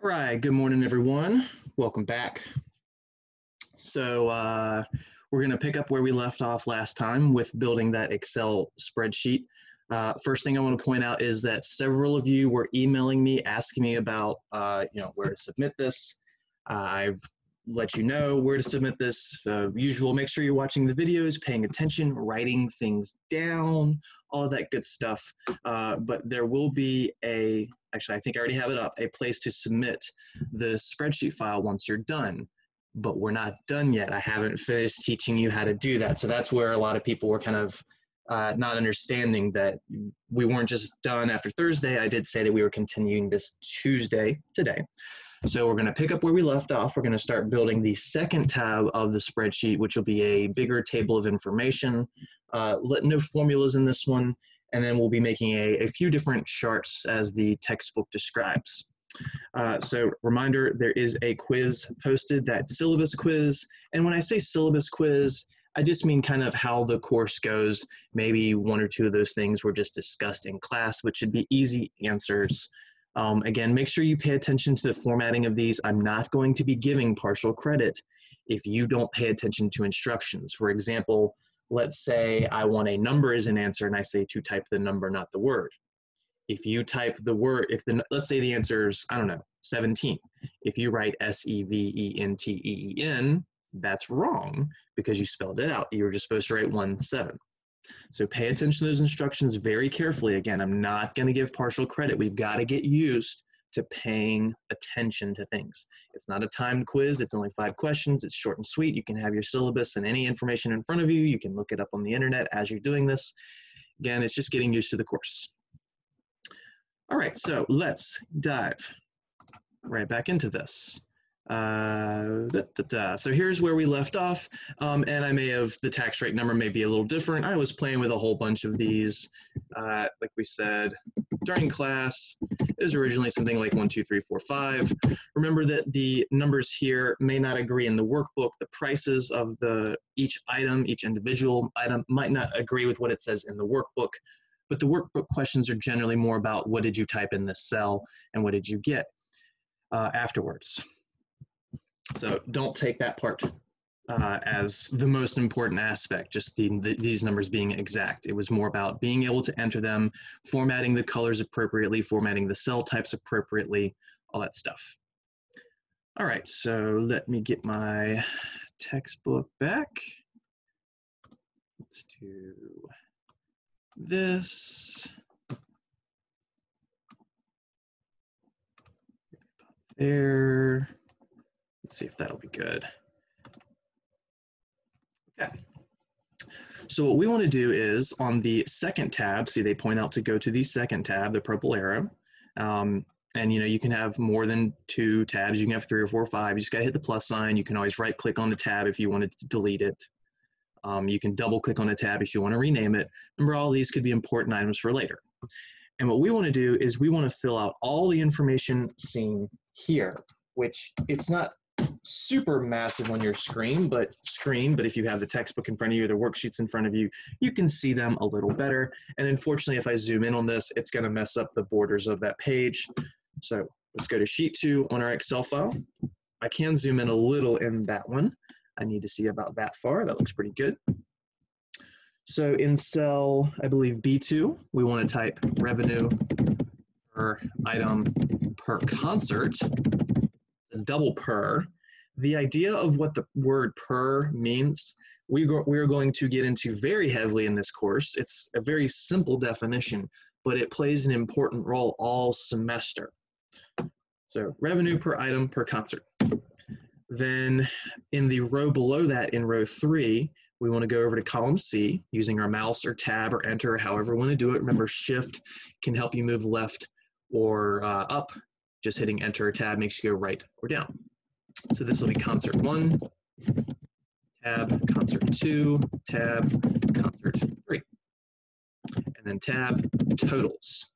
All right, good morning, everyone. Welcome back. So we're going to pick up where we left off last time with building that Excel spreadsheet. First thing I want to point out is that several of you were emailing me asking me about where to submit this. I've let you know where to submit this. Usual, make sure you're watching the videos, paying attention, writing things down, all of that good stuff. But there will be actually I think I already have it up, a place to submit the spreadsheet file once you're done. But we're not done yet. I haven't finished teaching you how to do that. So that's where a lot of people were kind of not understanding that we weren't just done after Thursday. I did say that we were continuing this Tuesday today. So we're going to pick up where we left off. We're going to start building the second tab of the spreadsheet, which will be a bigger table of information. No formulas in this one. And then we'll be making a few different charts as the textbook describes. So reminder, there is a quiz posted, that syllabus quiz. And when I say syllabus quiz, I just mean kind of how the course goes. Maybe one or two of those things were just discussed in class, which should be easy answers. Again, make sure you pay attention to the formatting of these. I'm not going to be giving partial credit if you don't pay attention to instructions. For example, let's say I want a number as an answer and I say to type the number, not the word. If you type the word, let's say the answer is, I don't know, 17. If you write S-E-V-E-N-T-E-E-N, that's wrong because you spelled it out. You were just supposed to write 1-7. So pay attention to those instructions very carefully. Again, I'm not going to give partial credit. We've got to get used to paying attention to things. It's not a timed quiz. It's only 5 questions. It's short and sweet. You can have your syllabus and any information in front of you. You can look it up on the internet as you're doing this. Again, it's just getting used to the course. All right, so let's dive right back into this. So here's where we left off, and the tax rate number may be a little different. I was playing with a whole bunch of these, like we said, during class. It was originally something like 1, 2, 3, 4, 5. Remember that the numbers here may not agree in the workbook. The prices of each individual item might not agree with what it says in the workbook, but the workbook questions are generally more about what did you type in this cell and what did you get afterwards. So don't take that part as the most important aspect, just these numbers being exact. It was more about being able to enter them, formatting the colors appropriately, formatting the cell types appropriately, all that stuff. All right, so let me get my textbook back. Let's do this. There. Let's see if that'll be good. Okay. So what we want to do is on the second tab, see they point out to go to the second tab, the purple arrow. And you can have more than 2 tabs. You can have 3 or 4 or 5. You just got to hit the plus sign. You can always right click on the tab if you wanted to delete it. You can double click on a tab if you want to rename it. Remember, all these could be important items for later. And what we want to do is we want to fill out all the information seen here, which it's not super massive on your screen, but if you have the textbook in front of you, the worksheets in front of you, you can see them a little better. And unfortunately, if I zoom in on this, it's going to mess up the borders of that page. So let's go to sheet 2 on our Excel file. I can zoom in a little in that one. I need to see about that far. That looks pretty good. So in cell, I believe B2, we want to type revenue per item per concert, a double per. The idea of what the word per means, we are going to get into very heavily in this course. It's a very simple definition, but it plays an important role all semester. So revenue per item per concert. Then in the row below that, in row 3, we want to go over to column C using our mouse or tab or enter, or however we want to do it. Remember, shift can help you move left or up. Just hitting enter or tab makes you go right or down. So this will be concert 1, tab, concert 2, tab, concert 3. And then tab, totals.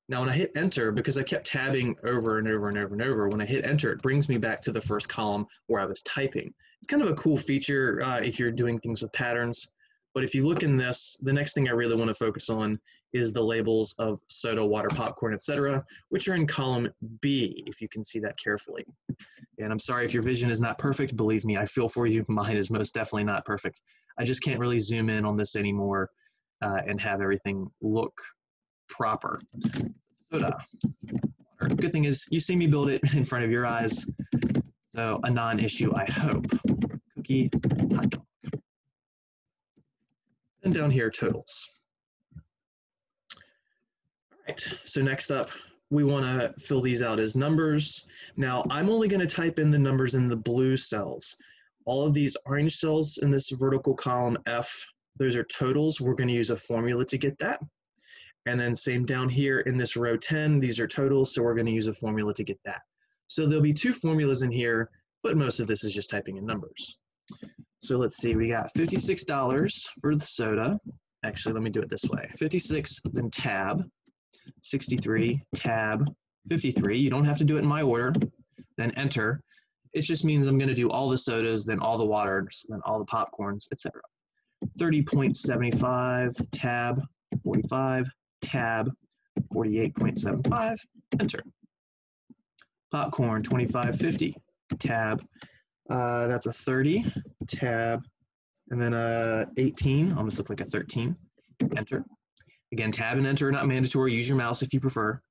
Now when I hit enter, because I kept tabbing over and over and over and over, when I hit enter, it brings me back to the first column where I was typing. It's kind of a cool feature if you're doing things with patterns. But if you look in this, the next thing I really want to focus on is the labels of soda, water, popcorn, etc., which are in column B, if you can see that carefully. And I'm sorry if your vision is not perfect. Believe me, I feel for you. Mine is most definitely not perfect. I just can't really zoom in on this anymore and have everything look proper. Soda, water. Good thing is you see me build it in front of your eyes. So a non-issue, I hope. Cookie, hot dog. And down here, totals. All right, so next up, we want to fill these out as numbers. Now, I'm only going to type in the numbers in the blue cells. All of these orange cells in this vertical column F, those are totals. We're going to use a formula to get that. And then same down here in this row 10, these are totals, so we're going to use a formula to get that. So there'll be two formulas in here, but most of this is just typing in numbers. So let's see, we got $56 for the soda. Actually, let me do it this way. 56, then tab, 63, tab, 53. You don't have to do it in my order, then enter. It just means I'm going to do all the sodas, then all the waters, then all the popcorns, etc. 30.75, tab, 45, tab, 48.75, enter. Popcorn, 25.50, tab, that's a 30, tab, and then 18, almost look like a 13, enter. Again, tab and enter are not mandatory. Use your mouse if you prefer.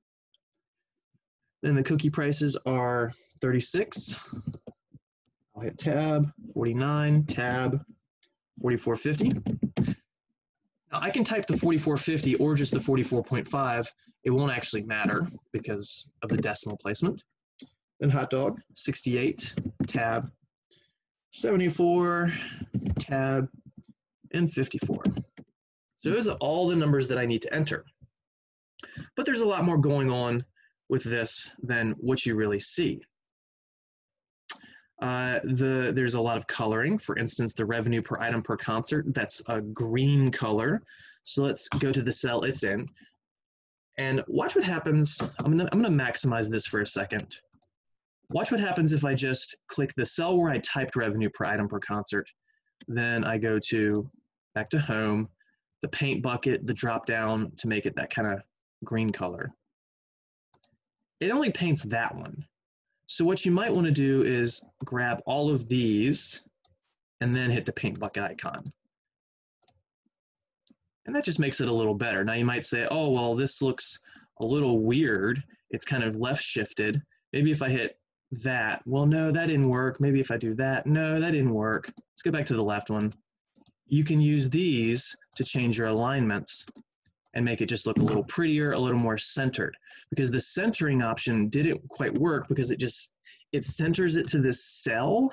Then the cookie prices are 36. I'll hit tab, 49, tab, 44.50. Now I can type the 44.50 or just the 44.5. It won't actually matter because of the decimal placement. Then hot dog, 68, tab, 74, tab, and 54. So those are all the numbers that I need to enter. But there's a lot more going on with this than what you really see. There's a lot of coloring. For instance, the revenue per item per concert, that's a green color. So let's go to the cell it's in. And watch what happens. I'm gonna maximize this for a second. Watch what happens if I just click the cell where I typed revenue per item per concert. Then I go back to home, the paint bucket, the drop down to make it that kind of green color. It only paints that one. So what you might want to do is grab all of these and then hit the paint bucket icon. And that just makes it a little better. Now you might say, oh, well, this looks a little weird. It's kind of left shifted. Maybe if I hit that, well, no, that didn't work. Maybe if I do that, no, that didn't work. Let's go back to the left one. You can use these to change your alignments and make it just look a little prettier, a little more centered. Because the centering option didn't quite work because it centers it to this cell.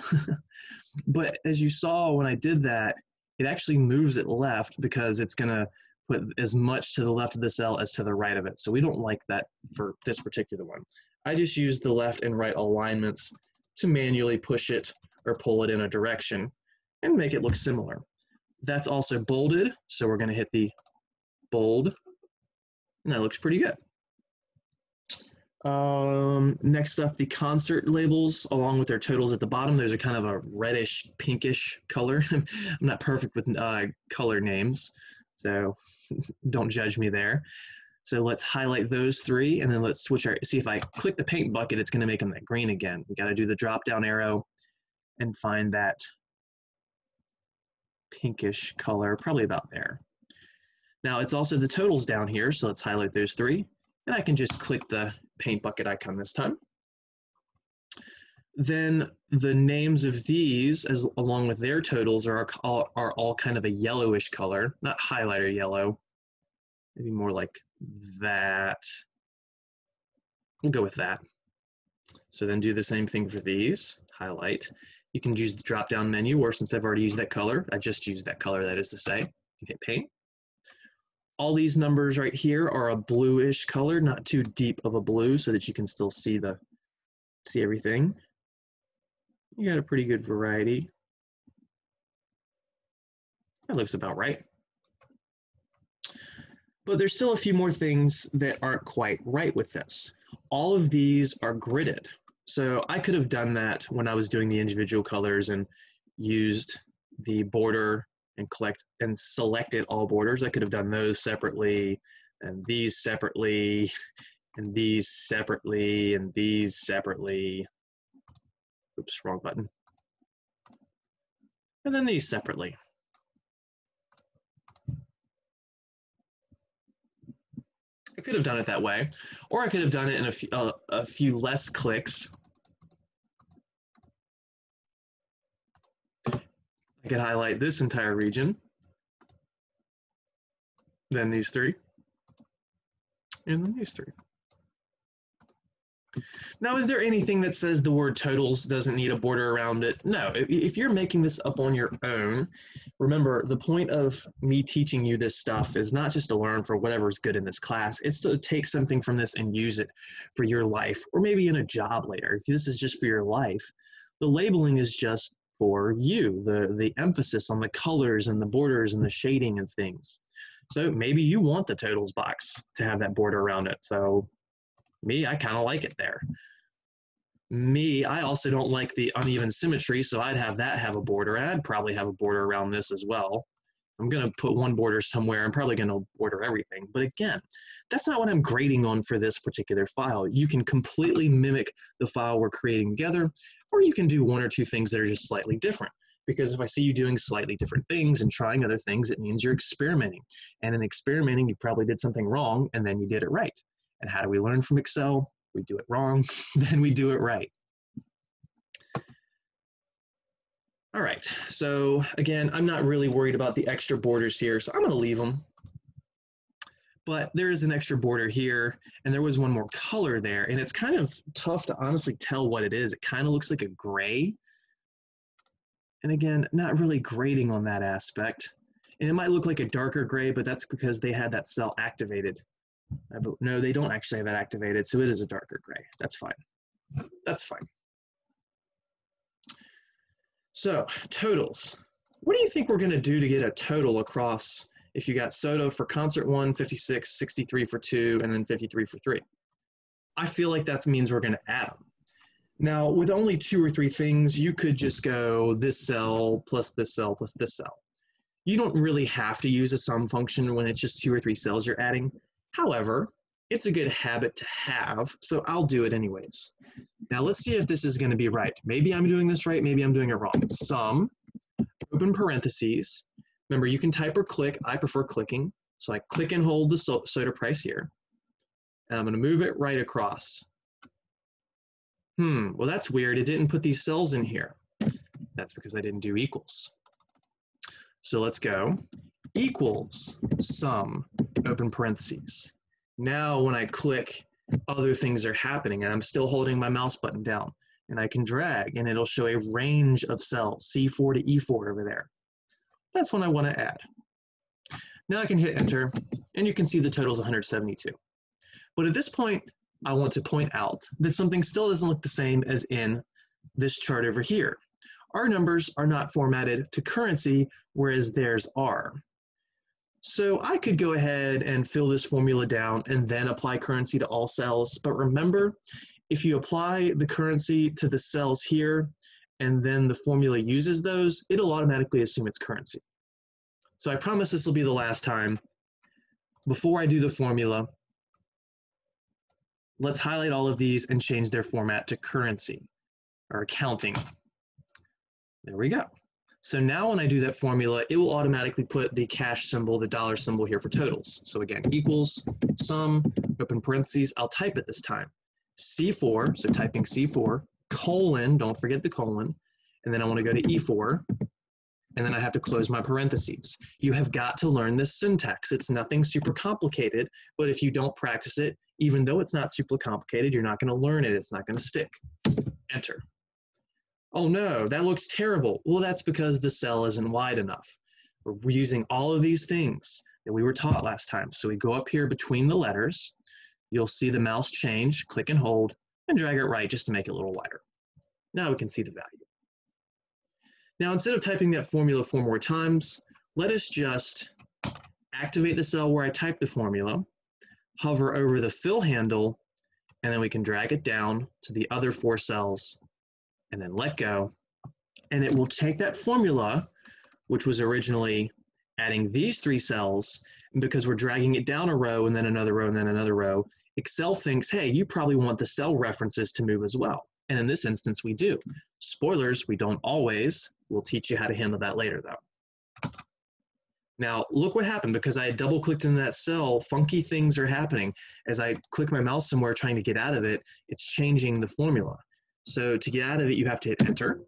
But as you saw when I did that, it actually moves it left because it's gonna put as much to the left of the cell as to the right of it. So we don't like that for this particular one. I just use the left and right alignments to manually push it or pull it in a direction and make it look similar. That's also bolded, so we're gonna hit the bold, and that looks pretty good. Next up, the concert labels along with their totals at the bottom. Those are kind of a reddish, pinkish color. I'm not perfect with color names, so don't judge me there. So let's highlight those three, and then let's switch see if I click the paint bucket, it's gonna make them that green again. We gotta do the drop down arrow and find that pinkish color, probably about there. Now it's also the totals down here, so let's highlight those three, and I can just click the paint bucket icon this time. Then the names of these, along with their totals, are all kind of a yellowish color, not highlighter yellow, maybe more like that. We'll go with that. So then do the same thing for these, highlight. You can use the drop-down menu, or since I've already used that color, I just used that color, that is to say, you hit paint. All these numbers right here are a bluish color, not too deep of a blue, so that you can still see everything. You got a pretty good variety. That looks about right. But there's still a few more things that aren't quite right with this. All of these are gridded. So I could have done that when I was doing the individual colors and used the border and selected all borders. I could have done those separately, and these separately, and these separately, and these separately. Oops, wrong button. And then these separately. I could have done it that way, or I could have done it in a few less clicks. I could highlight this entire region, then these three, and then these three. Now, is there anything that says the word totals doesn't need a border around it? No, if you're making this up on your own, remember the point of me teaching you this stuff is not just to learn for whatever's good in this class, it's to take something from this and use it for your life, or maybe in a job later. If this is just for your life, the labeling is just for you, the emphasis on the colors and the borders and the shading and things. So maybe you want the totals box to have that border around it. So me, I kind of like it there. Me, I also don't like the uneven symmetry, so I'd have that have a border, and I'd probably have a border around this as well. I'm going to put one border somewhere. I'm probably going to border everything. But again, that's not what I'm grading on for this particular file. You can completely mimic the file we're creating together, or you can do one or two things that are just slightly different. Because if I see you doing slightly different things and trying other things, it means you're experimenting. And in experimenting, you probably did something wrong, and then you did it right. And how do we learn from Excel? We do it wrong, then we do it right. All right, so again, I'm not really worried about the extra borders here, so I'm gonna leave them. But there is an extra border here, and there was one more color there, and it's kind of tough to honestly tell what it is. It kind of looks like a gray. And again, not really grading on that aspect. And it might look like a darker gray, but that's because they had that cell activated. No, they don't actually have it activated, so it is a darker gray. That's fine. That's fine. So, totals. What do you think we're going to do to get a total across if you got Soto for concert 1, 56, 63 for 2, and then 53 for 3? I feel like that means we're going to add them. Now, with only 2 or 3 things, you could just go this cell plus this cell plus this cell. You don't really have to use a sum function when it's just 2 or 3 cells you're adding. However, it's a good habit to have, so I'll do it anyways. Now let's see if this is going to be right. Maybe I'm doing this right, maybe I'm doing it wrong. Sum, open parentheses. Remember, you can type or click. I prefer clicking. So I click and hold the soda price here. And I'm going to move it right across. Well, that's weird. It didn't put these cells in here. That's because I didn't do equals. So let's go. Equals sum, open parentheses. Now when I click, other things are happening, and I'm still holding my mouse button down. And I can drag, and it'll show a range of cells, C4 to E4 over there. That's when I want to add. Now I can hit enter, and you can see the total is 172. But at this point, I want to point out that something still doesn't look the same as in this chart over here. Our numbers are not formatted to currency, whereas theirs are. So I could go ahead and fill this formula down and then apply currency to all cells. But remember, if you apply the currency to the cells here and then the formula uses those, it'll automatically assume it's currency. So I promise this will be the last time. Before I do the formula, let's highlight all of these and change their format to currency or accounting. There we go. So now when I do that formula, it will automatically put the cash symbol, the dollar symbol here for totals. So again, equals, sum, open parentheses, I'll type it this time. C4, so typing C4, colon, don't forget the colon, and then I want to go to E4, and then I have to close my parentheses. You have got to learn this syntax. It's nothing super complicated, but if you don't practice it, even though it's not super complicated, you're not going to learn it. It's not going to stick. Enter. Oh no, that looks terrible. Well, that's because the cell isn't wide enough. We're using all of these things that we were taught last time. So we go up here between the letters. You'll see the mouse change, click and hold, and drag it right just to make it a little wider. Now we can see the value. Now, instead of typing that formula 4 more times, let us just activate the cell where I type the formula, hover over the fill handle, and then we can drag it down to the other 4 cells and then let go, and it will take that formula which was originally adding these 3 cells, and because we're dragging it down a row and then another row and then another row, Excel thinks, hey, you probably want the cell references to move as well. And in this instance, we do. Spoilers, we don't always. We'll teach you how to handle that later, though. Now, look what happened. Because I double-clicked in that cell, funky things are happening. As I click my mouse somewhere trying to get out of it, it's changing the formula. So to get out of it, you have to hit Enter.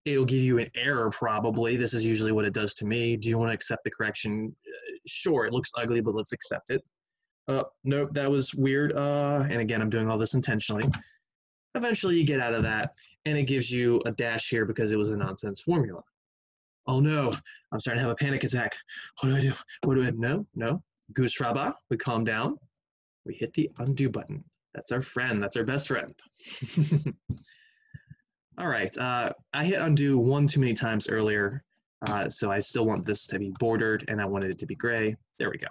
It'll give you an error, probably. This is usually what it does to me. Do you want to accept the correction? Sure, it looks ugly, but let's accept it. Nope, that was weird. And again, I'm doing all this intentionally. Eventually, you get out of that, and it gives you a dash here because it was a nonsense formula. Oh no, I'm starting to have a panic attack. What do I do? What do I do? No. Goose Rabba, we calm down. We hit the undo button. That's our friend. That's our best friend. All right, I hit undo one too many times earlier, so I still want this to be bordered, and I wanted it to be gray. There we go.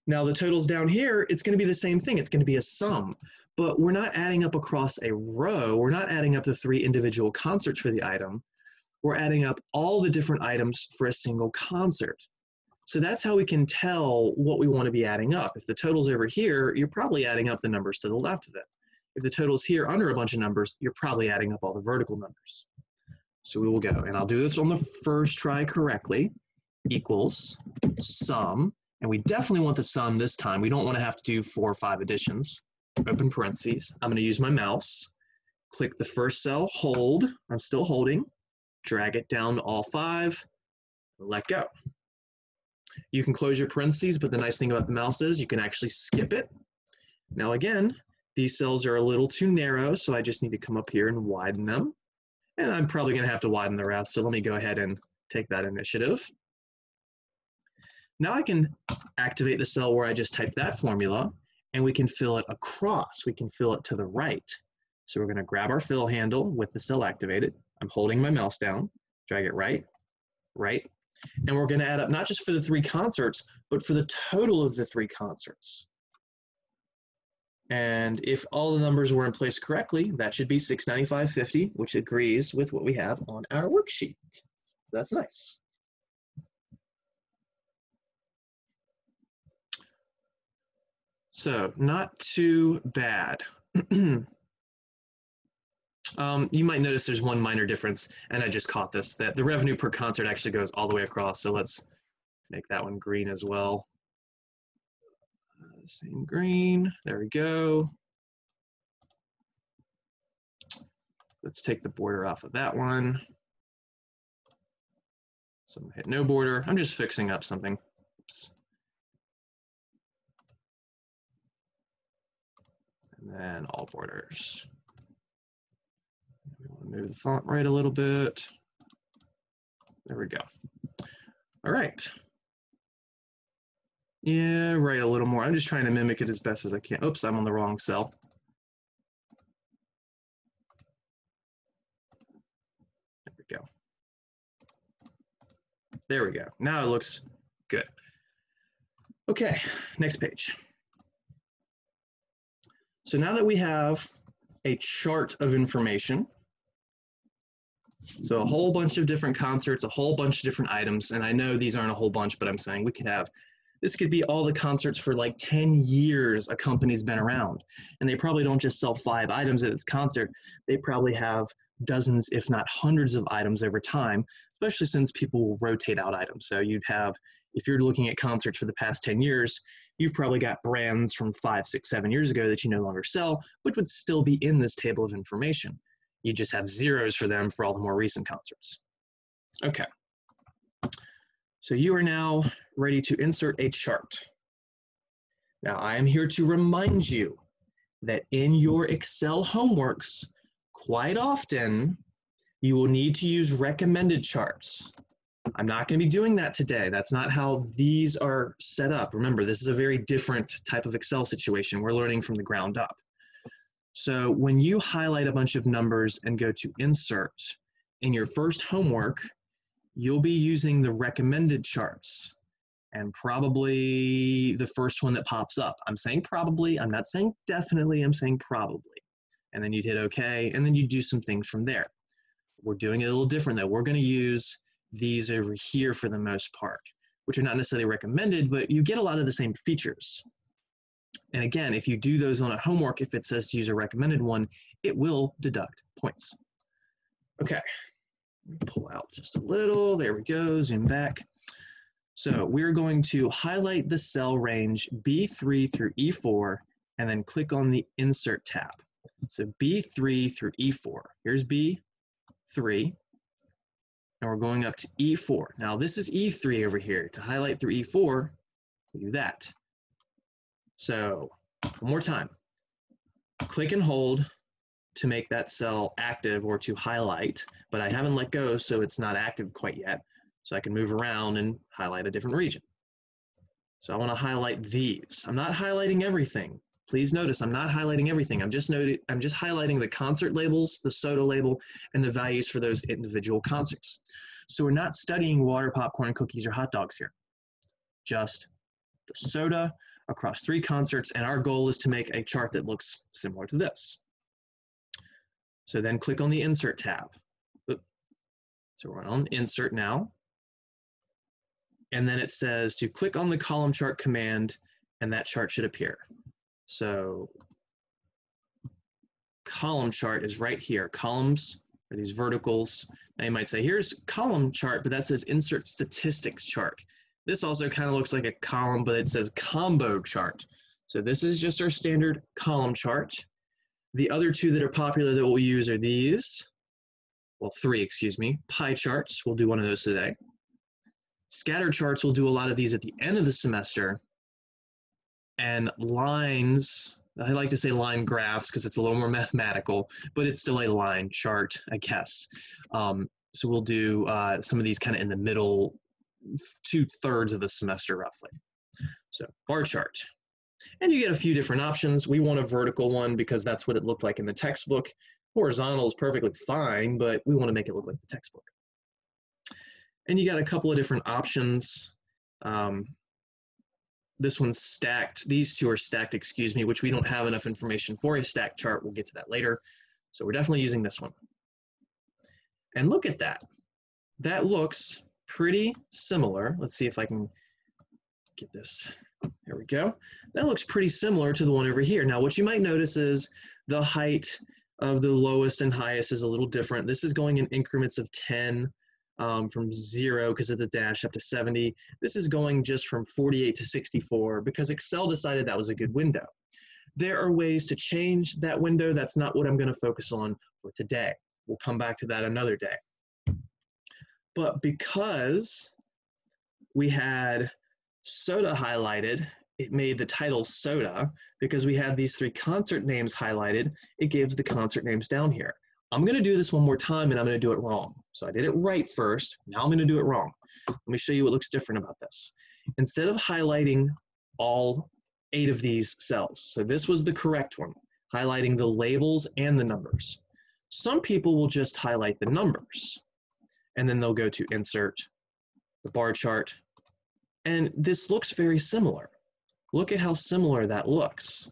Now the totals down here, it's going to be the same thing. It's going to be a sum, but we're not adding up across a row. We're not adding up the 3 individual concerts for the item. We're adding up all the different items for a single concert. So that's how we can tell what we want to be adding up. If the total's over here, you're probably adding up the numbers to the left of it. If the total's here under a bunch of numbers, you're probably adding up all the vertical numbers. So we will go, and I'll do this on the first try correctly, equals sum, and we definitely want the sum this time. We don't want to have to do 4 or 5 additions. Open parentheses. I'm going to use my mouse. Click the first cell, hold. I'm still holding. Drag it down to all 5. Let go. You can close your parentheses, but the nice thing about the mouse is you can actually skip it. Now again, these cells are a little too narrow, so I just need to come up here and widen them. And I'm probably going to have to widen the rest, so let me go ahead and take that initiative. Now I can activate the cell where I just typed that formula, and we can fill it across. We can fill it to the right. So we're going to grab our fill handle with the cell activated. I'm holding my mouse down, drag it right, and we're going to add up not just for the 3 concerts, but for the total of the 3 concerts. And if all the numbers were in place correctly, that should be 695.50, which agrees with what we have on our worksheet. That's nice. So not too bad. You might notice there's one minor difference, and I just caught this, that the revenue per concert actually goes all the way across. So let's make that one green as well. Same green, there we go. Let's take the border off of that one. So I'm gonna hit no border. I'm just fixing up something. Oops. And then all borders. We want to move the font right a little bit. There we go. All right. Yeah, right a little more. I'm just trying to mimic it as best as I can. Oops, I'm on the wrong cell. There we go. There we go. Now it looks good. Okay, next page. So now that we have a chart of information, so a whole bunch of different concerts, a whole bunch of different items, and I know these aren't a whole bunch, but I'm saying we could have, this could be all the concerts for like 10 years a company's been around. And they probably don't just sell 5 items at its concert. They probably have dozens, if not hundreds of items over time, especially since people will rotate out items. So you'd have, if you're looking at concerts for the past 10 years, you've probably got brands from 5, 6, 7 years ago that you no longer sell, but would still be in this table of information. You just have zeros for them for all the more recent concerts. Okay. So you are now ready to insert a chart. Now I am here to remind you that in your Excel homeworks, quite often you will need to use recommended charts. I'm not going to be doing that today. That's not how these are set up. Remember, this is a very different type of Excel situation. We're learning from the ground up. So when you highlight a bunch of numbers and go to insert in your first homework, you'll be using the recommended charts and probably the first one that pops up. I'm saying probably, I'm not saying definitely, I'm saying probably. And then you'd hit OK, and then you do some things from there. We're doing it a little different though. We're going to use these over here for the most part, which are not necessarily recommended, but you get a lot of the same features. And again, if you do those on a homework, if it says to use a recommended one, it will deduct points. Okay, pull out just a little, there we go, zoom back. So we're going to highlight the cell range B3 through E4 and then click on the Insert tab. So B3 through E4. Here's B3, and we're going up to E4. Now this is E3 over here. To highlight through E4, we do that. So one more time. Click and hold to make that cell active or to highlight, but I haven't let go, so it's not active quite yet. So I can move around and highlight a different region. So I want to highlight these. I'm not highlighting everything. Please notice I'm not highlighting everything. I'm just highlighting the concert labels, the soda label, and the values for those individual concerts. So we're not studying water, popcorn, cookies, or hot dogs here. Just the soda across 3 concerts, and our goal is to make a chart that looks similar to this. So then click on the Insert tab. So we're on Insert now. And then it says to click on the column chart command, and that chart should appear. So column chart is right here. Columns are these verticals. Now you might say, here's column chart, but that says Insert Statistics chart. This also kind of looks like a column, but it says combo chart. So this is just our standard column chart. The other 2 that are popular that we'll use are these. Well, 3, excuse me. Pie charts, we'll do one of those today. Scatter charts, we'll do a lot of these at the end of the semester. And lines, I like to say line graphs because it's a little more mathematical, but it's still a line chart, I guess. So we'll do some of these kind of in the middle 2/3 of the semester, roughly. So bar chart. And you get a few different options. We want a vertical one because that's what it looked like in the textbook. Horizontal is perfectly fine, but we want to make it look like the textbook. And you got a couple of different options. This one's stacked. These 2 are stacked, excuse me, which we don't have enough information for a stacked chart. We'll get to that later. So we're definitely using this one. And look at that. That looks pretty similar. Let's see if I can get this. There we go. That looks pretty similar to the one over here. Now, what you might notice is the height of the lowest and highest is a little different. This is going in increments of 10. From 0 because it's a dash up to 70. This is going just from 48 to 64 because Excel decided that was a good window. There are ways to change that window. That's not what I'm going to focus on for today. We'll come back to that another day. But because we had soda highlighted, it made the title soda. Because we had these 3 concert names highlighted, it gives the concert names down here. I'm going to do this one more time, and I'm going to do it wrong. So I did it right first. Now I'm going to do it wrong. Let me show you what looks different about this. Instead of highlighting all 8 of these cells, so this was the correct one, highlighting the labels and the numbers. Some people will just highlight the numbers, and then they'll go to Insert, the bar chart, and this looks very similar. Look at how similar that looks.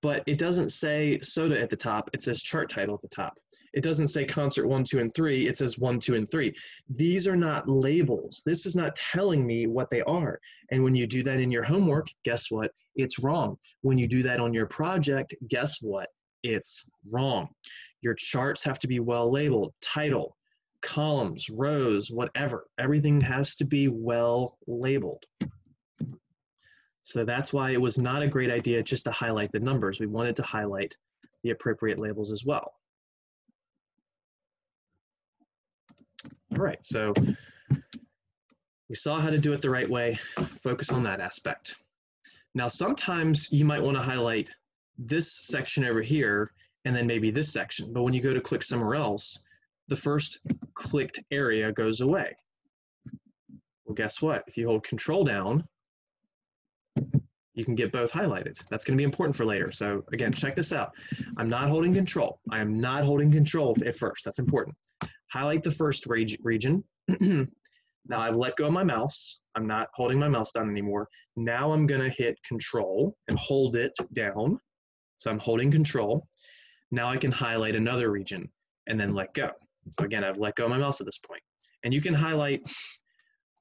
But it doesn't say soda at the top, it says chart title at the top. It doesn't say concert 1, 2, and 3, it says 1, 2, and 3. These are not labels. This is not telling me what they are. And when you do that in your homework, guess what? It's wrong. When you do that on your project, guess what? It's wrong. Your charts have to be well labeled. Title, columns, rows, whatever. Everything has to be well labeled. So that's why it was not a great idea just to highlight the numbers. We wanted to highlight the appropriate labels as well. All right, so we saw how to do it the right way. Focus on that aspect. Now, sometimes you might want to highlight this section over here and then maybe this section. But when you go to click somewhere else, the first clicked area goes away. Well, guess what? If you hold Control down, you can get both highlighted. That's going to be important for later. So again, check this out. I'm not holding Control. I am not holding Control at first. That's important. Highlight the first region. Now I've let go of my mouse. I'm not holding my mouse down anymore. Now I'm going to hit Control and hold it down. So I'm holding Control. Now I can highlight another region and then let go. So again, I've let go of my mouse at this point. And you can highlight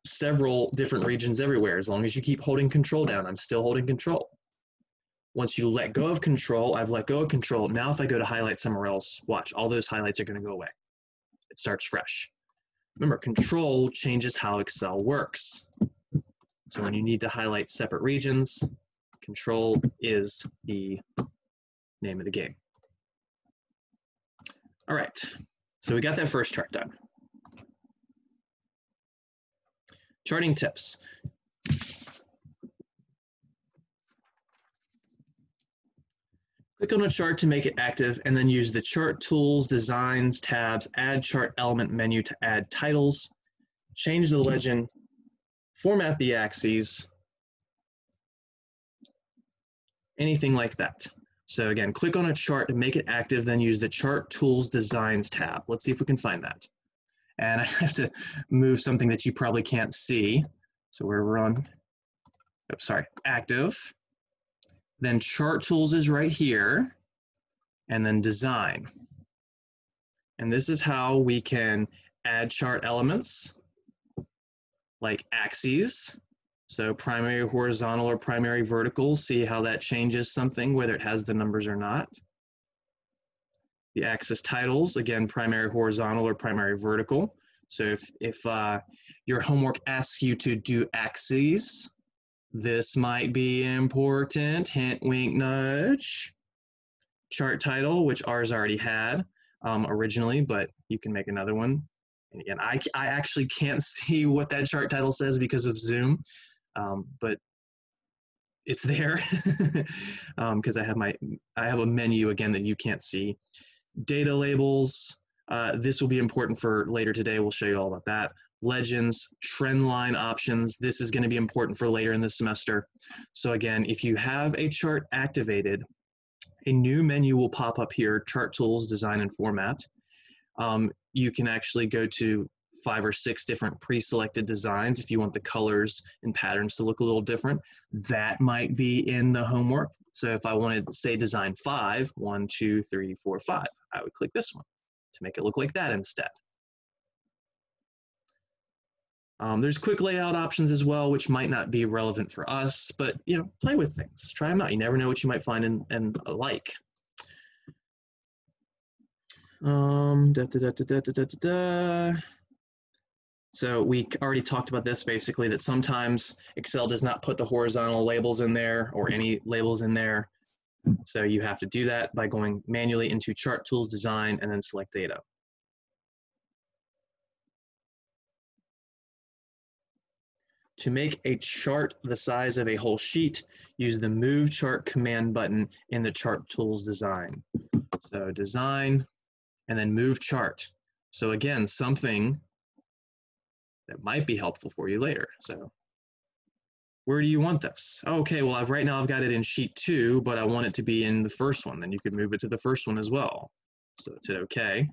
several different regions everywhere. As long as you keep holding control down, I'm still holding control. Once you let go of control, I've let go of control. Now if I go to highlight somewhere else, watch, all those highlights are going to go away. It starts fresh. Remember, control changes how Excel works. So when you need to highlight separate regions, control is the name of the game. All right, so we got that first chart done. Charting tips. Click on a chart to make it active, and then use the Chart Tools, Designs, Tabs, Add Chart Element menu to add titles, change the legend, format the axes, anything like that. So again, click on a chart to make it active, then use the Chart Tools, Designs tab. Let's see if we can find that. And I have to move something that you probably can't see. So we're on, oh, sorry, active. Then Chart Tools is right here, and then Design. And this is how we can add chart elements like axes. So primary horizontal or primary vertical, see how that changes something, whether it has the numbers or not. The axis titles, again, primary horizontal or primary vertical. So if your homework asks you to do axes, this might be important, hint, wink, nudge. Chart title, which ours already had originally, but you can make another one. And again, I actually can't see what that chart title says because of Zoom, but it's there because I have a menu again that you can't see. Data labels, this will be important for later today. We'll show you all about that. Legends, trend line options. This is going to be important for later in the semester. So again, if you have a chart activated, a new menu will pop up here, Chart Tools, Design and Format. You can actually go to 5 or 6 different pre-selected designs if you want the colors and patterns to look a little different. That might be in the homework. So if I wanted to say design 5, 1, 2, 3, 4, 5, I would click this one to make it look like that instead. There's quick layout options as well, which might not be relevant for us, but you know, play with things, try them out. You never know what you might find and like. So we already talked about this basically, that sometimes Excel does not put the horizontal labels in there or any labels in there. So you have to do that by going manually into Chart Tools, Design, and then select Data. To make a chart the size of a whole sheet, use the Move Chart command button in the Chart Tools Design. So Design, and then Move Chart. So again, something that might be helpful for you later. So where do you want this? Okay, well, right now I've got it in sheet 2, but I want it to be in the first one. Then you could move it to the first one as well. So let's hit OK.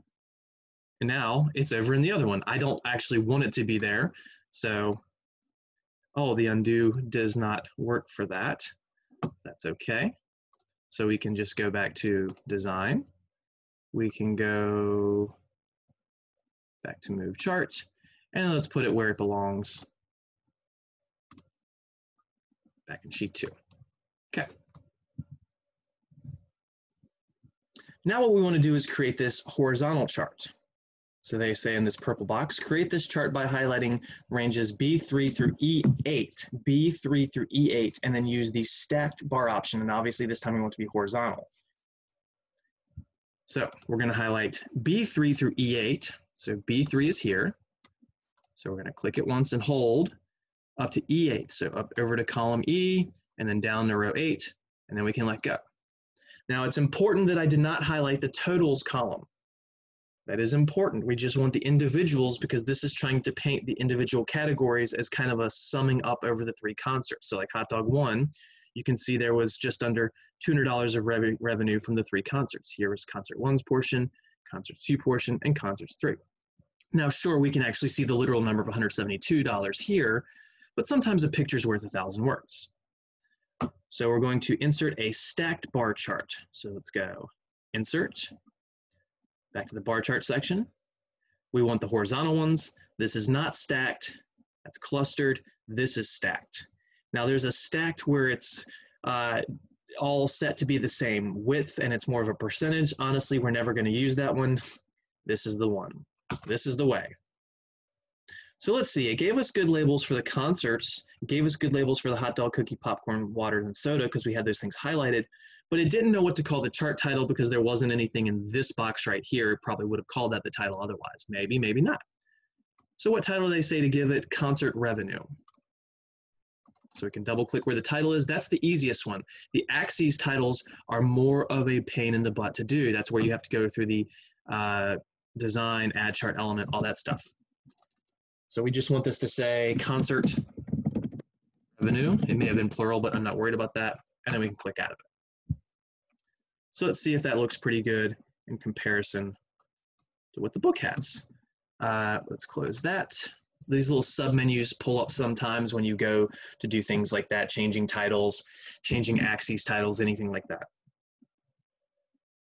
And now it's over in the other one. I don't actually want it to be there. So, oh, the undo does not work for that. That's okay. So we can just go back to Design. We can go back to Move Chart. And let's put it where it belongs. Back in sheet 2. Okay. Now what we want to do is create this horizontal chart. So they say in this purple box, create this chart by highlighting ranges B3 through E8, B3 through E8, and then use the stacked bar option. And obviously this time we want it to be horizontal. So we're going to highlight B3 through E8. So B3 is here. So we're going to click it once and hold up to E8. So up over to column E and then down to row 8, and then we can let go. Now it's important that I did not highlight the totals column. That is important. We just want the individuals because this is trying to paint the individual categories as kind of a summing up over the 3 concerts. So like Hot Dog 1, you can see there was just under $200 of revenue from the 3 concerts. Here was Concert 1's portion, Concert 2 portion, and Concert 3. Now, sure, we can actually see the literal number of $172 here, but sometimes a picture's worth 1,000 words. So we're going to insert a stacked bar chart. So let's go Insert, back to the bar chart section. We want the horizontal ones. This is not stacked. That's clustered. This is stacked. Now there's a stacked where it's all set to be the same width and it's more of a percentage. Honestly, we're never going to use that one. This is the one. This is the way. So let's see, it gave us good labels for the concerts, it gave us good labels for the hot dog, cookie, popcorn, water, and soda because we had those things highlighted, but it didn't know what to call the chart title because there wasn't anything in this box right here. It probably would have called that the title otherwise. Maybe, maybe not. So what title do they say to give it? Concert revenue. So we can double click where the title is. That's the easiest one. The axes titles are more of a pain in the butt to do. That's where you have to go through the design, add chart element, all that stuff. So we just want this to say concert revenue. It may have been plural, but I'm not worried about that. And then we can click out of it. So let's see if that looks pretty good in comparison to what the book has. Let's close that. These little submenus pull up sometimes when you go to do things like that, changing titles, changing axes titles, anything like that.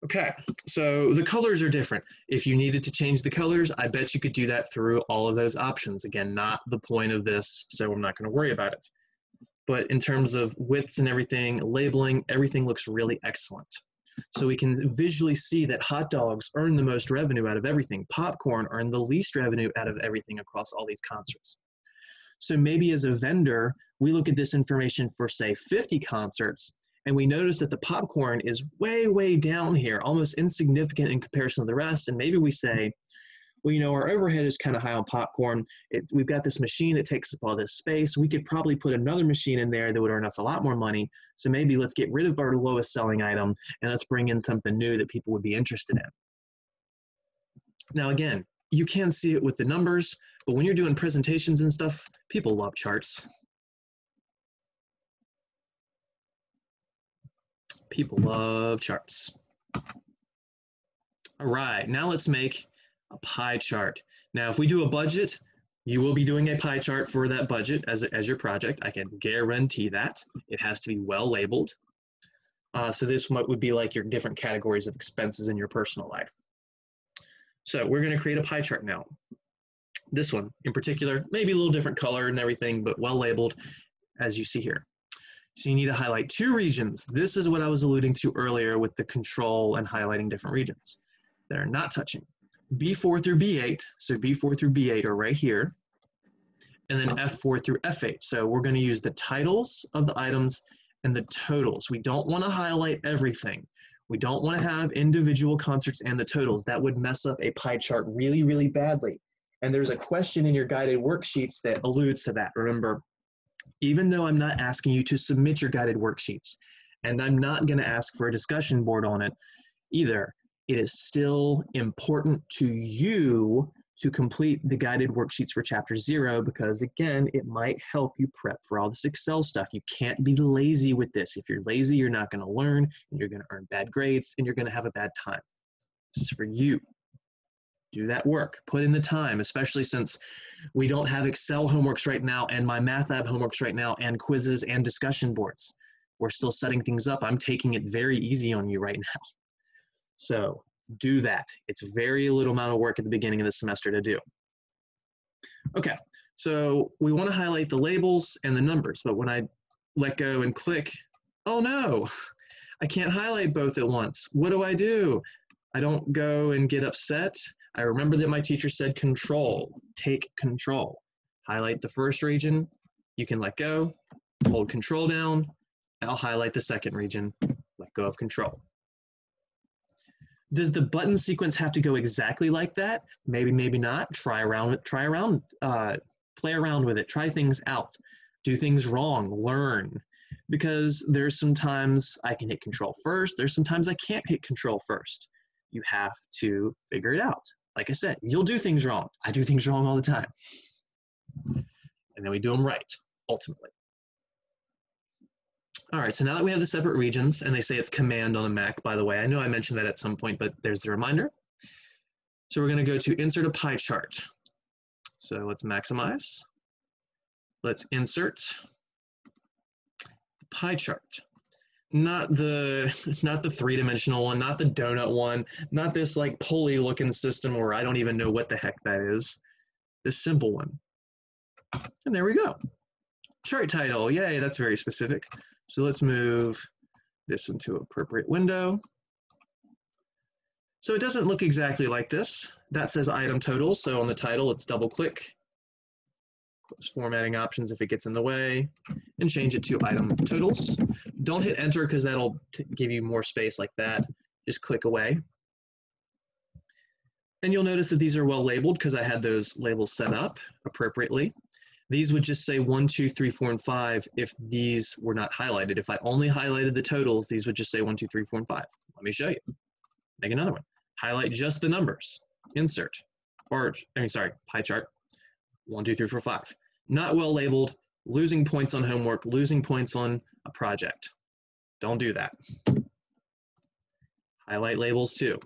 Okay, so the colors are different. If you needed to change the colors, I bet you could do that through all of those options. Again, not the point of this, so I'm not going to worry about it. But in terms of widths and everything, labeling, everything looks really excellent. So we can visually see that hot dogs earn the most revenue out of everything. Popcorn earned the least revenue out of everything across all these concerts. So maybe as a vendor, we look at this information for, say, 50 concerts, and we notice that the popcorn is way, way down here, almost insignificant in comparison to the rest. And maybe we say, well, you know, our overhead is kind of high on popcorn. We've got this machine that takes up all this space. We could probably put another machine in there that would earn us a lot more money. So maybe let's get rid of our lowest selling item and let's bring in something new that people would be interested in. Now, again, you can see it with the numbers, but when you're doing presentations and stuff, people love charts. People love charts. All right, now let's make a pie chart. Now, if we do a budget, you will be doing a pie chart for that budget as your project. I can guarantee that. It has to be well labeled. So this would be like your different categories of expenses in your personal life. So we're going to create a pie chart now. This one in particular, maybe a little different color and everything, but well labeled as you see here. So you need to highlight 2 regions. This is what I was alluding to earlier with the control and highlighting different regions that are not touching. B4 through B8, so B4 through B8 are right here, and then F4 through F8. So we're going to use the titles of the items and the totals. We don't want to highlight everything. We don't want to have individual concerts and the totals. That would mess up a pie chart really, really badly. And there's a question in your guided worksheets that alludes to that. Remember, even though I'm not asking you to submit your guided worksheets, and I'm not going to ask for a discussion board on it either, it is still important to you to complete the guided worksheets for chapter 0 because, again, it might help you prep for all this Excel stuff. You can't be lazy with this. If you're lazy, you're not going to learn, and you're going to earn bad grades, and you're going to have a bad time. This is for you. Do that work. Put in the time, especially since we don't have Excel homeworks right now and my math lab homeworks right now and quizzes and discussion boards. We're still setting things up. I'm taking it very easy on you right now. So do that. It's very little amount of work at the beginning of the semester to do. Okay, so we want to highlight the labels and the numbers, but when I let go and click, oh no, I can't highlight both at once. What do? I don't go and get upset. I remember that my teacher said control, take control. Highlight the first region, you can let go, hold control down, I'll highlight the second region, let go of control. Does the button sequence have to go exactly like that? Maybe, maybe not. Play around with it, try things out, do things wrong, learn. Because there's sometimes I can hit control first, there's sometimes I can't hit control first. You have to figure it out. Like I said, you'll do things wrong. I do things wrong all the time. And then we do them right, ultimately. All right, so now that we have the separate regions, and they say it's Command on a Mac, by the way. I know I mentioned that at some point, but there's the reminder. So we're going to go to Insert a Pie Chart. So let's maximize. Let's insert the pie chart. Not the 3-dimensional one, not the donut one, not this like pulley looking system where I don't even know what the heck that is. this simple one. And there we go. Chart title, yay, that's very specific. So let's move this into appropriate window. So it doesn't look exactly like this. That says item total, so on the title, let's double click, close formatting options if it gets in the way, and change it to item totals. Don't hit enter because that'll give you more space like that. Just click away. And you'll notice that these are well labeled because I had those labels set up appropriately. These would just say 1, 2, 3, 4, and 5 if these were not highlighted. If I only highlighted the totals, these would just say 1, 2, 3, 4, and 5. Let me show you. Make another one. Highlight just the numbers. Insert. Pie chart. 1, 2, 3, 4, 5. Not well labeled, losing points on homework, losing points on a project. Don't do that. Highlight labels too.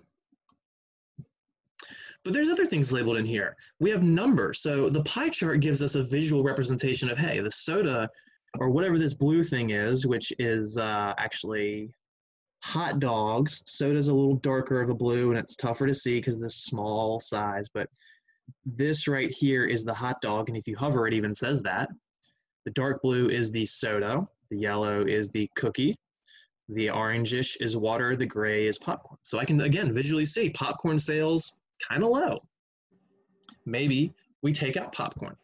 But there's other things labeled in here. We have numbers. So the pie chart gives us a visual representation of, hey, the soda, or whatever this blue thing is, which is actually hot dogs. Soda's a little darker of a blue, and it's tougher to see because of the small size. But this right here is the hot dog, and if you hover, it even says that. The dark blue is the soda. The yellow is the cookie. The orangish is water. The gray is popcorn. So I can, again, visually see popcorn sales kind of low. Maybe we take out popcorn.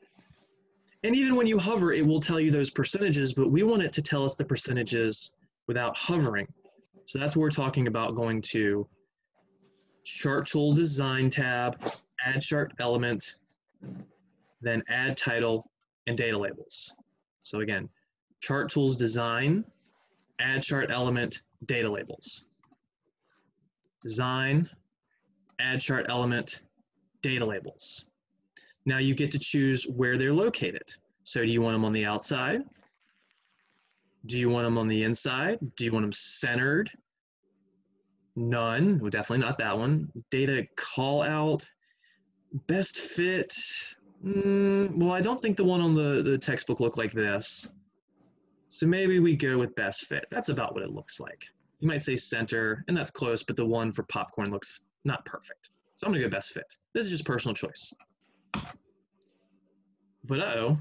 And even when you hover, it will tell you those percentages, but we want it to tell us the percentages without hovering. So that's what we're talking about, going to Chart Tool Design tab, Add Chart Element, then Add Title and Data Labels. So again, Chart Tools Design, Add Chart Element, Data Labels. Design, Add Chart Element, Data Labels. Now you get to choose where they're located. So do you want them on the outside? Do you want them on the inside? Do you want them centered? None, well, definitely not that one. Data call out, best fit. Well, I don't think the one on the textbook looked like this. So maybe we go with best fit. That's about what it looks like. You might say center, and that's close, but the one for popcorn looks not perfect. So I'm gonna go best fit. This is just personal choice. But uh-oh,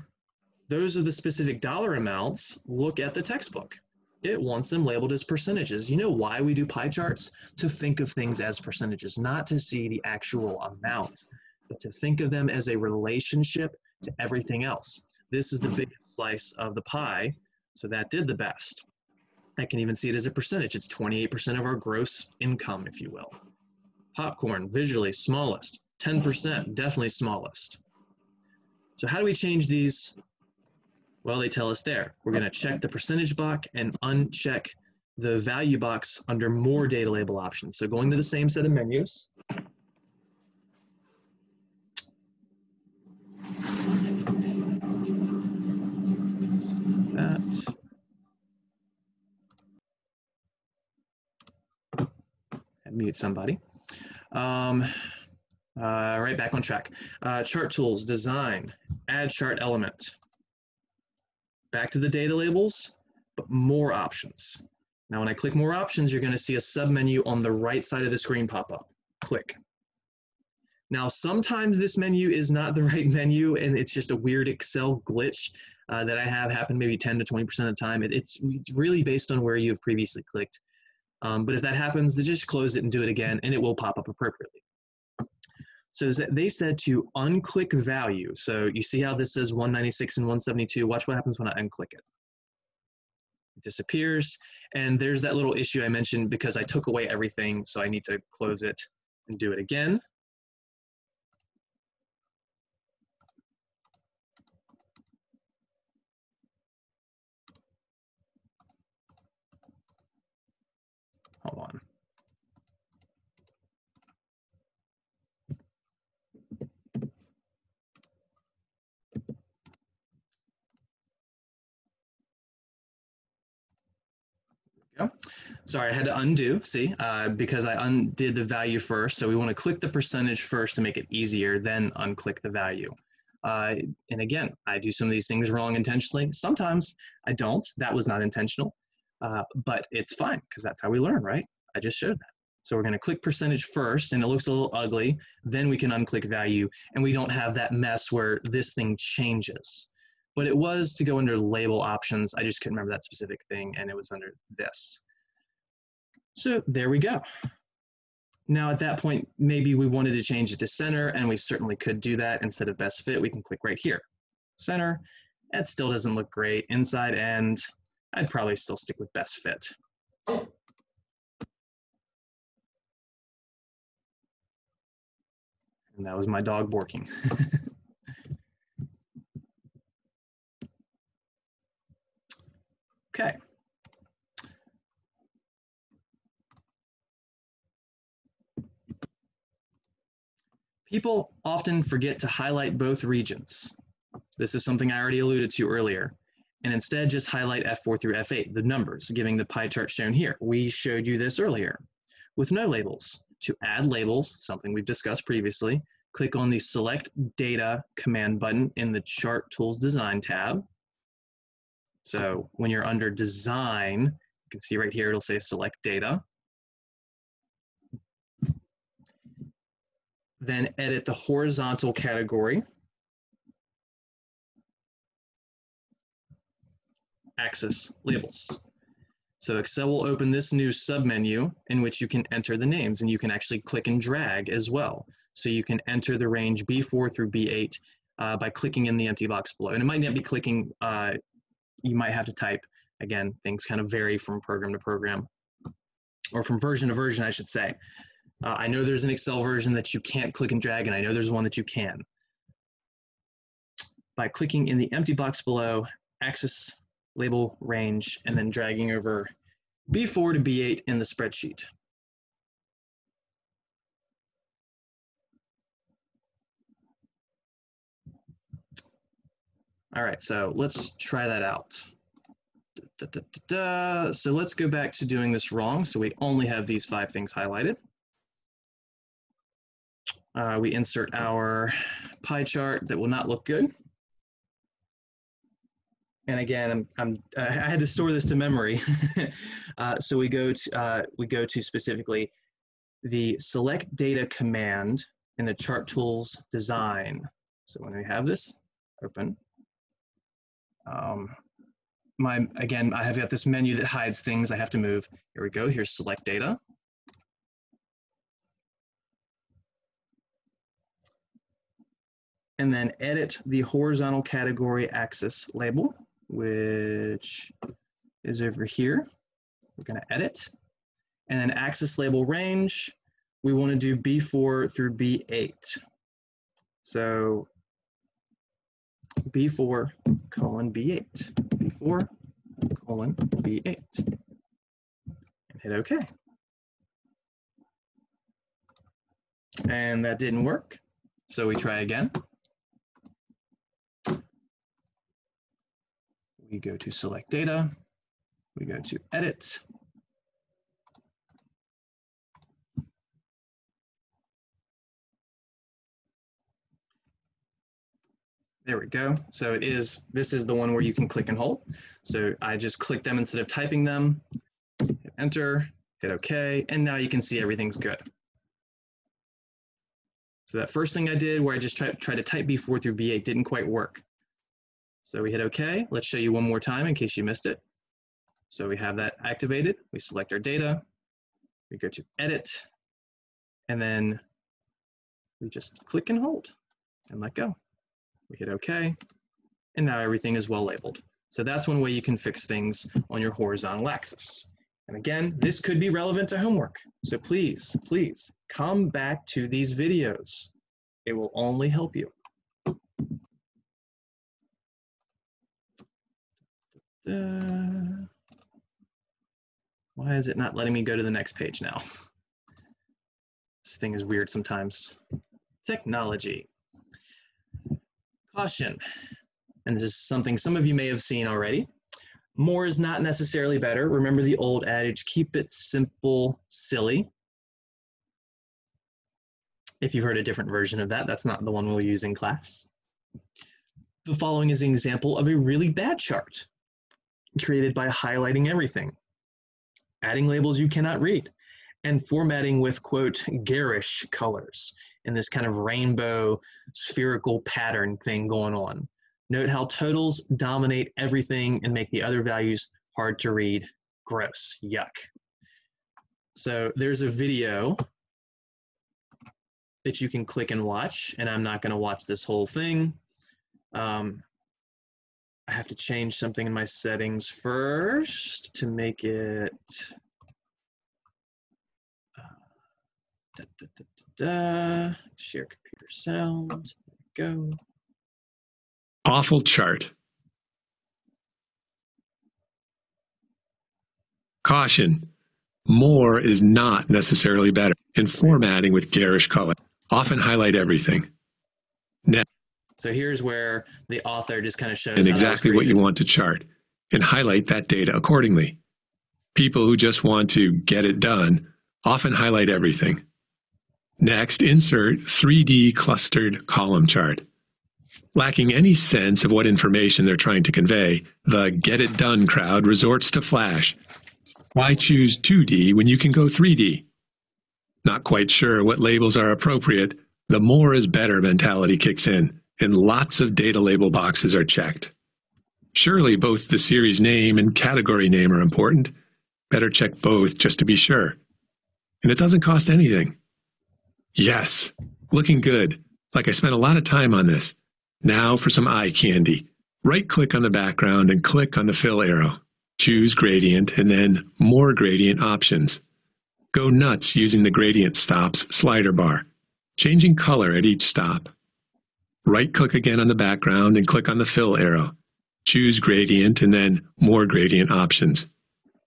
those are the specific dollar amounts. Look at the textbook. It wants them labeled as percentages. You know why we do pie charts? To think of things as percentages, not to see the actual amounts, but to think of them as a relationship to everything else. This is the biggest slice of the pie, so that did the best. I can even see it as a percentage. It's 28% of our gross income, if you will. Popcorn, visually smallest, 10%, definitely smallest. So how do we change these? Well, they tell us there. We're going to check the percentage box and uncheck the value box under more data label options. So going to the same set of menus. That. And mute somebody. Right, back on track. Chart tools, design, add chart element. Back to the data labels, but more options. Now, when I click more options, you're going to see a submenu on the right side of the screen pop up. Click. Now, sometimes this menu is not the right menu, and it's just a weird Excel glitch that I have happen maybe 10 to 20% of the time. It's really based on where you've previously clicked. But if that happens, then just close it and do it again, and it will pop up appropriately. So they said to unclick value. So you see how this says 196 and 172. Watch what happens when I unclick it. It disappears. And there's that little issue I mentioned because I took away everything. So I need to close it and do it again. Hold on. Sorry, I had to undo, see, because I undid the value first. So we want to click the percentage first to make it easier, then unclick the value. And again, I do some of these things wrong intentionally. Sometimes I don't. That was not intentional, but it's fine because that's how we learn, right? I just showed that. So we're going to click percentage first, and it looks a little ugly. Then we can unclick value, and we don't have that mess where this thing changes. But it was to go under label options. I just couldn't remember that specific thing, and it was under this. So there we go. Now at that point, maybe we wanted to change it to center, and we certainly could do that. Instead of best fit, we can click right here, center. That still doesn't look great. Inside end, I'd probably still stick with best fit. And that was my dog barking. Okay. People often forget to highlight both regions. This is something I already alluded to earlier, and instead just highlight F4 through F8, the numbers, giving the pie chart shown here. We showed you this earlier with no labels. To add labels, something we've discussed previously, click on the Select Data command button in the Chart Tools Design tab. So when you're under Design, you can see right here, it'll say Select Data. Then edit the horizontal category, Axis Labels. So Excel will open this new submenu in which you can enter the names, and you can actually click and drag as well. So you can enter the range B4 through B8 by clicking in the empty box below. And it might not be clicking, you might have to type. Again, things kind of vary from program to program, or from version to version, I should say. I know there's an Excel version that you can't click and drag, and I know there's one that you can. By clicking in the empty box below, Axis Label range, and then dragging over B4 to B8 in the spreadsheet. All right, so let's try that out. So let's go back to doing this wrong. So we only have these 5 things highlighted. We insert our pie chart that will not look good. And again, I had to store this to memory. So we go to specifically the Select Data command in the Chart Tools Design. So when we have this open, again, I have got this menu that hides things I have to move. Here we go. Here's Select Data. And then edit the horizontal category axis label, which is over here. We're going to edit. And then axis label range, we want to do B4 through B8. So B4 colon B8. B4 colon B8. And hit OK. And that didn't work. So we try again. We go to Select Data, we go to Edit, there we go. So this is the one where you can click and hold. So I just click them instead of typing them, hit Enter, hit OK, and now you can see everything's good. So that first thing I did where I just tried to type B4 through B8 didn't quite work. So we hit OK. Let's show you one more time in case you missed it. So we have that activated. We select our data. We go to Edit. And then we just click and hold and let go. We hit OK. And now everything is well labeled. So that's one way you can fix things on your horizontal axis. And again, this could be relevant to homework. So please, please come back to these videos. It will only help you. Why is it not letting me go to the next page now? This thing is weird sometimes. Technology. Caution, and this is something some of you may have seen already. More is not necessarily better. Remember the old adage, keep it simple, silly. If you've heard a different version of that, that's not the one we'll use in class. The following is an example of a really bad chart created by highlighting everything, adding labels you cannot read, and formatting with, quote, garish colors in this kind of rainbow spherical pattern thing going on. Note how totals dominate everything and make the other values hard to read. Gross. Yuck. So there's a video that you can click and watch, and I'm not going to watch this whole thing. I have to change something in my settings first to make it share computer sound. There we go. Awful chart. Caution. More is not necessarily better. In formatting with garish color, often highlight everything. Next. So here's where the author just kind of shows and exactly what you want to chart, and highlight that data accordingly. People who just want to get it done often highlight everything. Next, insert 3D clustered column chart. Lacking any sense of what information they're trying to convey, the get it done crowd resorts to Flash. Why choose 2D when you can go 3D? Not quite sure what labels are appropriate, the more is better mentality kicks in, and lots of data label boxes are checked. Surely both the series name and category name are important. Better check both just to be sure. And it doesn't cost anything. Yes, looking good. Like I spent a lot of time on this. Now for some eye candy. Right-click on the background and click on the fill arrow. Choose gradient and then more gradient options. Go nuts using the gradient stops slider bar, changing color at each stop. Right-click again on the background and click on the fill arrow. Choose gradient and then more gradient options.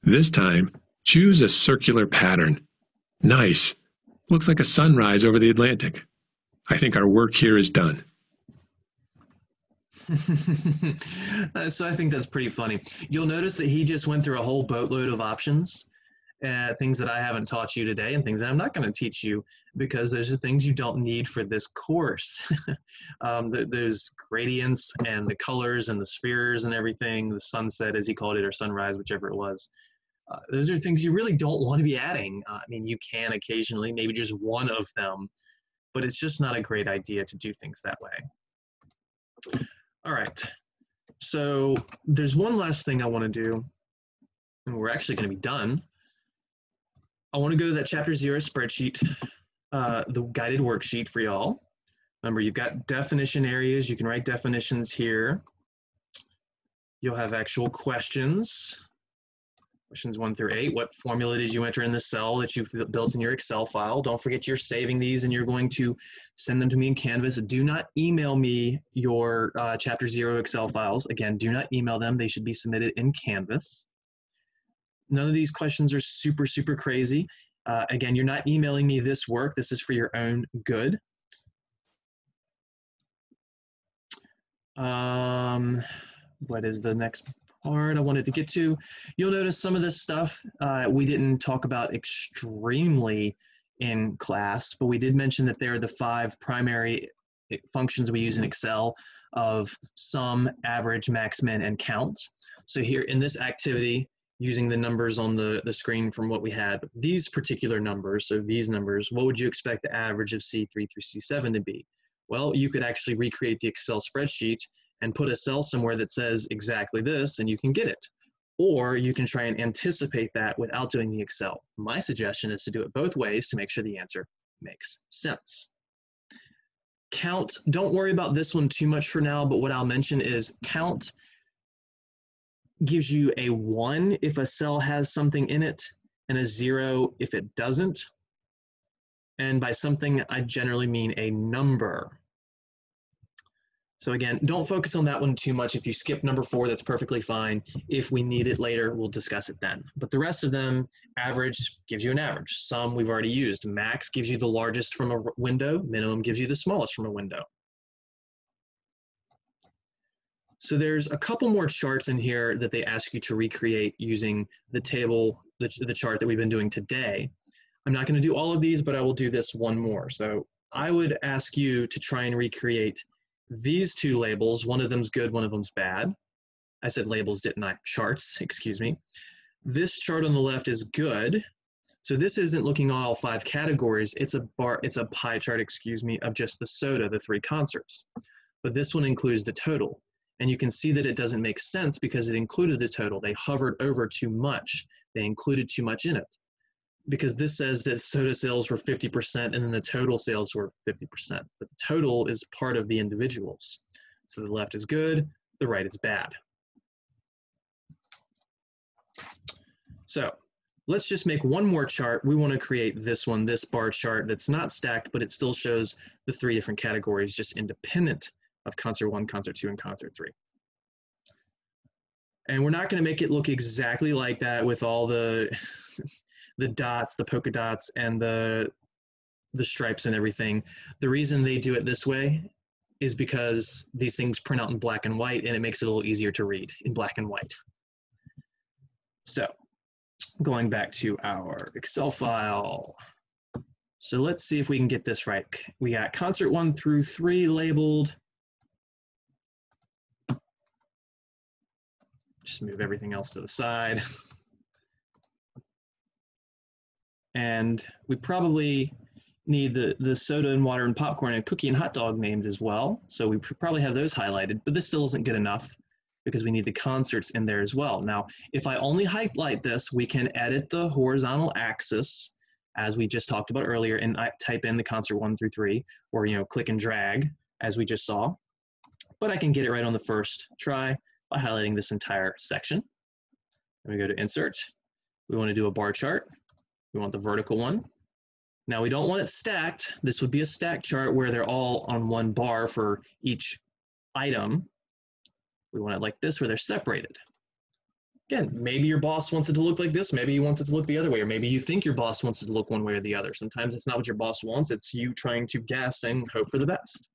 This time, choose a circular pattern. Nice. Looks like a sunrise over the Atlantic. I think our work here is done. So I think that's pretty funny. You'll notice that he just went through a whole boatload of options, things that I haven't taught you today and things that I'm not going to teach you because those are things you don't need for this course. There's gradients and the colors and the spheres and everything, the sunset as he called it, or sunrise, whichever it was. Those are things you really don't want to be adding. I mean, you can occasionally, maybe just one of them, but it's just not a great idea to do things that way. All right, so there's one last thing I want to do, and we're actually going to be done. I want to go to that Chapter 0 spreadsheet, the guided worksheet for y'all. Remember, you've got definition areas. You can write definitions here. You'll have actual questions. Questions 1 through 8, what formula did you enter in the cell that you've built in your Excel file? Don't forget you're saving these and you're going to send them to me in Canvas. Do not email me your Chapter 0 Excel files. Again, do not email them. They should be submitted in Canvas. None of these questions are super, super crazy. Again, you're not emailing me this work. This is for your own good. What is the next part I wanted to get to? You'll notice some of this stuff we didn't talk about extremely in class, but we did mention that there are the 5 primary functions we use in Excel of sum, average, max, min, and count. So here in this activity, using the numbers on the screen from what we had, these particular numbers, so these numbers, what would you expect the average of C3 through C7 to be? Well, you could actually recreate the Excel spreadsheet and put a cell somewhere that says exactly this, and you can get it. Or you can try and anticipate that without doing the Excel. My suggestion is to do it both ways to make sure the answer makes sense. Count, don't worry about this one too much for now, but what I'll mention is count gives you a 1 if a cell has something in it, and a 0 if it doesn't. And by something, I generally mean a number. So again, don't focus on that one too much. If you skip number 4, that's perfectly fine. If we need it later, we'll discuss it then. But the rest of them, average gives you an average. Sum we've already used. Max gives you the largest from a window. Minimum gives you the smallest from a window. So there's a couple more charts in here that they ask you to recreate using the table, the chart that we've been doing today. I'm not going to do all of these, but I will do this one more. So I would ask you to try and recreate these 2 labels. One of them's good, one of them's bad. I said labels, didn't I? Charts, excuse me. This chart on the left is good. So this isn't looking at all 5 categories. It's a pie chart, excuse me, of just the soda, the 3 concerts. But this one includes the total. And you can see that it doesn't make sense because it included the total. They hovered over too much. They included too much in it. Because this says that soda sales were 50% and then the total sales were 50%. But the total is part of the individuals. So the left is good, the right is bad. So let's just make one more chart. We want to create this one, this bar chart that's not stacked, but it still shows the 3 different categories just independent of concert 1, concert 2, and concert 3. And we're not going to make it look exactly like that with all the the dots, the polka dots, and the stripes and everything. The reason they do it this way is because these things print out in black and white, and it makes it a little easier to read in black and white. So going back to our Excel file. So let's see if we can get this right. We got concert 1 through 3 labeled. Just move everything else to the side. And we probably need the soda and water and popcorn and cookie and hot dog named as well. So we probably have those highlighted, but this still isn't good enough because we need the concerts in there as well. Now, if I only highlight this, we can edit the horizontal axis as we just talked about earlier and I type in the concert 1 through 3 or, click and drag as we just saw. But I can get it right on the first try by highlighting this entire section. Then we go to insert. We want to do a bar chart. We want the vertical one. Now we don't want it stacked. This would be a stack chart where they're all on one bar for each item. We want it like this where they're separated. Again, maybe your boss wants it to look like this. Maybe he wants it to look the other way, or maybe you think your boss wants it to look one way or the other. Sometimes it's not what your boss wants. It's you trying to guess and hope for the best.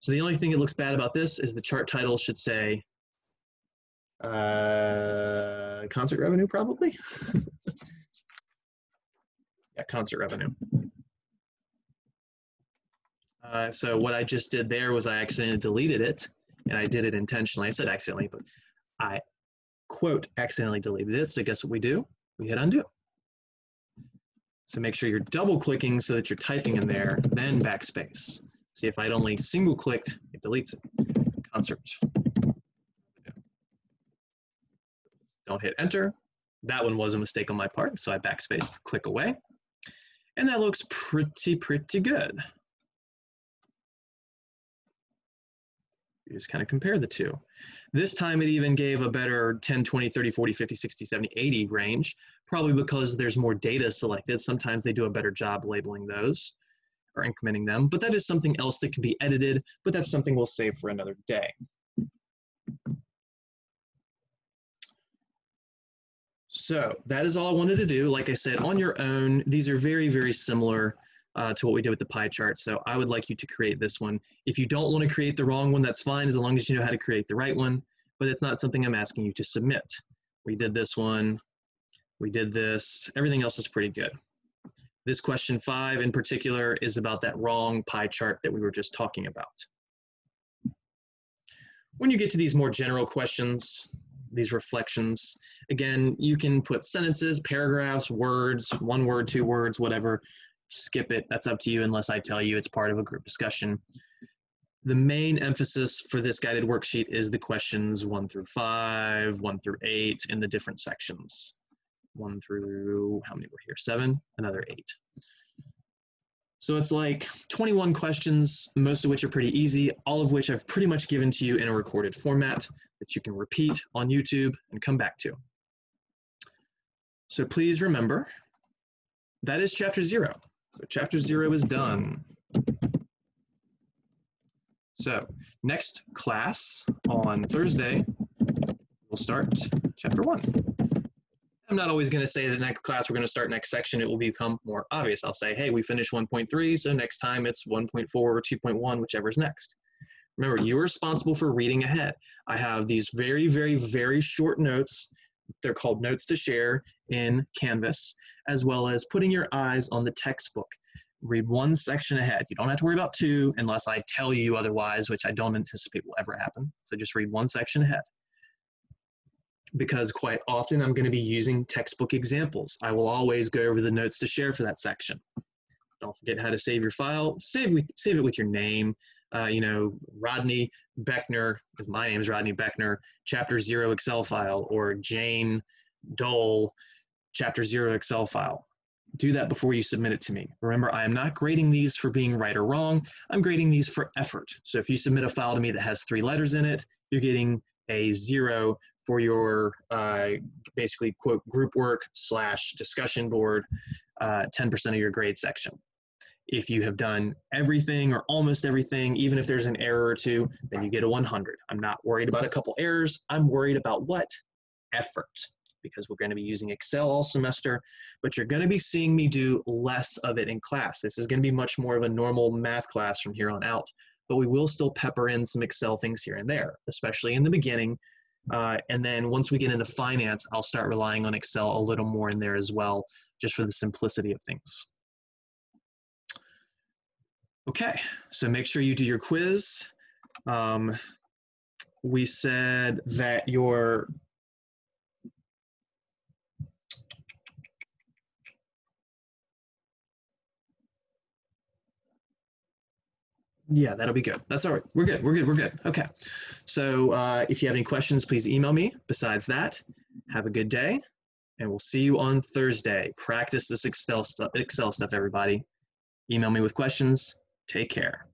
So the only thing that looks bad about this is the chart title should say concert revenue probably. Yeah, concert revenue. So what I just did there was I accidentally deleted it, and I did it intentionally. I said accidentally, but I, quote, accidentally deleted it. So guess what we do? We hit undo. So make sure you're double clicking so that you're typing in there, then backspace. See, if I'd only single clicked, it deletes it. Concert. Don't hit enter. That one was a mistake on my part, so I backspaced, click away. And that looks pretty good. You just kind of compare the two. This time it even gave a better 10, 20, 30, 40, 50, 60, 70, 80 range, probably because there's more data selected. Sometimes they do a better job labeling those or incrementing them, but that is something else that can be edited, but that's something we'll save for another day. So that is all I wanted to do. Like I said, on your own, these are very similar to what we did with the pie chart. So I would like you to create this one. If you don't want to create the wrong one, that's fine, as long as you know how to create the right one, but it's not something I'm asking you to submit. We did this one, we did this, everything else is pretty good. This question 5 in particular is about that wrong pie chart that we were just talking about. When you get to these more general questions, these reflections, again, you can put sentences, paragraphs, words, 1 word, 2 words, whatever. Skip it, that's up to you unless I tell you it's part of a group discussion. The main emphasis for this guided worksheet is the questions 1 through 5, 1 through 8 in the different sections. 1 through, how many were here? 7, another 8. So it's like 21 questions, most of which are pretty easy, all of which I've pretty much given to you in a recorded format that you can repeat on YouTube and come back to. So please remember, that is chapter 0. So chapter 0 is done. So next class on Thursday, we'll start chapter 1. I'm not always going to say that next class we're going to start next section. It will become more obvious. I'll say, hey, we finished 1.3, so next time it's 1.4 or 2.1, whichever's next. Remember, you're responsible for reading ahead. I have these very short notes. They're called notes to share in Canvas, as well as putting your eyes on the textbook. Read 1 section ahead. You don't have to worry about 2 unless I tell you otherwise, which I don't anticipate will ever happen. So just read 1 section ahead. because quite often I'm going to be using textbook examples. I will always go over the notes to share for that section. Don't forget how to save your file. Save it with your name. You know, Rodney Beckner, because my name is Rodney Beckner, Chapter 0 Excel file, or Jane Dole, Chapter 0 Excel file. Do that before you submit it to me. Remember, I am not grading these for being right or wrong. I'm grading these for effort. So if you submit a file to me that has 3 letters in it, you're getting a 0 for your basically quote group work / discussion board, 10% of your grade section. If you have done everything or almost everything, even if there's an error or two, then you get a 100. I'm not worried about a couple errors. I'm worried about what? Effort, because we're going to be using Excel all semester, but you're going to be seeing me do less of it in class. This is going to be much more of a normal math class from here on out, but we will still pepper in some Excel things here and there, especially in the beginning. And then once we get into finance, I'll start relying on Excel a little more in there as well, just for the simplicity of things. Okay, so make sure you do your quiz. We said that your yeah, that'll be good. That's all right. We're good. We're good. We're good. Okay. So if you have any questions, please email me. Besides that, have a good day, and we'll see you on Thursday. Practice this Excel stuff, everybody. Email me with questions. Take care.